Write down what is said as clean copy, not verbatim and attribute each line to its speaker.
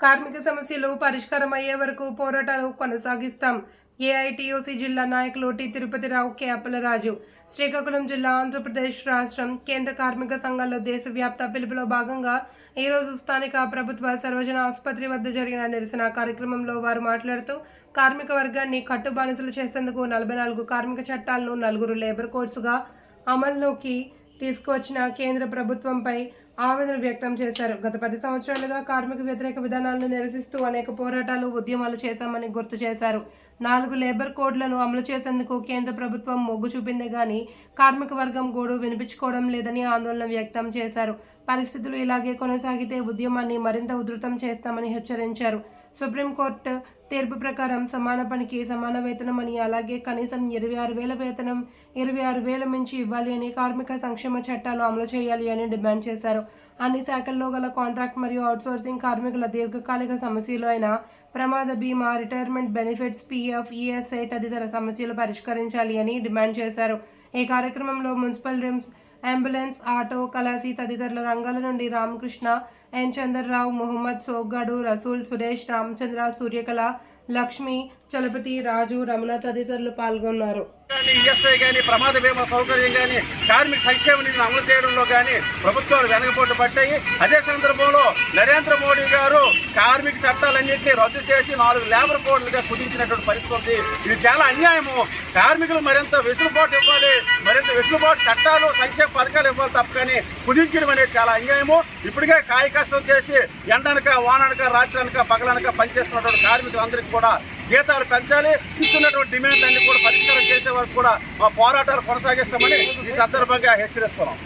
Speaker 1: కార్మిక సమస్యలు పరిష్కారం అయ్యే వరకు పోరాటాలు కొనసాగిస్తాం. ఏఐటీయూసీ జిల్లా నాయకులు టి తిరుపతిరావు, కె అప్పలరాజు. శ్రీకాకుళం జిల్లా, ఆంధ్రప్రదేశ్ రాష్ట్రం కేంద్ర కార్మిక సంఘాల్లో దేశవ్యాప్త పిలుపులో భాగంగా ఈరోజు స్థానిక ప్రభుత్వ సర్వజన ఆసుపత్రి వద్ద జరిగిన నిరసన కార్యక్రమంలో వారు మాట్లాడుతూ, కార్మిక వర్గాన్ని కట్టుబానిసలు చేసేందుకు 44 కార్మిక చట్టాలను 4 లేబర్ కోడ్స్గా అమల్లోకి తీసుకువచ్చిన కేంద్ర ప్రభుత్వంపై ఆవేదన వ్యక్తం చేశారు. గత 10 సంవత్సరాలుగా కార్మిక వ్యతిరేక విధానాలను నిరసిస్తూ అనేక పోరాటాలు, ఉద్యమాలు చేశామని గుర్తు చేశారు. 4 లేబర్ కోడ్లను అమలు చేసేందుకు కేంద్ర ప్రభుత్వం మొగ్గు చూపిందే గానీ కార్మిక వర్గం గోడు వినిపించుకోవడం లేదని ఆందోళన వ్యక్తం చేశారు. పరిస్థితులు ఇలాగే కొనసాగితే ఉద్యమాన్ని మరింత ఉధృతం చేస్తామని హెచ్చరించారు. సుప్రీంకోర్టు తీర్పు ప్రకారం సమాన పనికి సమాన వేతనం అని, అలాగే కనీసం 26,000 వేతనం 26,000 మించి ఇవ్వాలి అని, కార్మిక సంక్షేమ చట్టాలు అమలు చేయాలి అని డిమాండ్ చేశారు. అన్ని శాఖల్లో గల కాంట్రాక్ట్ మరియు అవుట్సోర్సింగ్ కార్మికుల దీర్ఘకాలిక సమస్యలు అయిన ప్రమాద బీమా, రిటైర్మెంట్ బెనిఫిట్స్, పీఎఫ్, ఈఎస్ఐ తదితర సమస్యలు పరిష్కరించాలి అని డిమాండ్ చేశారు. ఈ కార్యక్రమంలో municipal RIMS, ambulance, auto, khalasi తదితరుల రంగాల నుండి రామకృష్ణ, ఎన్ చంద్రరావు, మొహమ్మద్, సోగ్గాడు, రసూల్, సురేష్, రామచంద్ర, సూర్యకళ, లక్ష్మి, చలపతి, రాజు, రమణ తదితరులు పాల్గొన్నారు.
Speaker 2: ఈఎస్ఐ కానీ, ప్రమాద బీమా సౌకర్యం కానీ, కార్మిక సంక్షేమ నిధిని అమలు చేయడంలో కానీ ప్రభుత్వాలు వెనకబోటు పట్టాయి. అదే సందర్భంలో నరేంద్ర మోడీ గారు కార్మిక చట్టాలన్నింటినీ రద్దు చేసి 4 లేబర్ కోడ్లుగా కుదించినటువంటి పరిస్థితి. ఇది చాలా అన్యాయము. కార్మికులు మరింత వెసులుబాటు ఇవ్వాలి, మరింత వెసులుబాటు చట్టాలు, సంక్షేమ పథకాలు ఇవ్వాలి తప్ప కానీ కుదించడం అనేది చాలా అన్యాయము. ఇప్పటికే కాయ కష్టం చేసి ఎండనక, వాననక, రాత్రనక, పగలనక పనిచేస్తున్నటువంటి కార్మికులందరికీ కూడా జీతాలు పెంచాలి. ఇస్తున్నటువంటి డిమాండ్లన్నీ కూడా పరిష్కారం చేసే వరకు కూడా మా పోరాటాలు కొనసాగిస్తామని ఈ సందర్భంగా హెచ్చరిస్తున్నాం.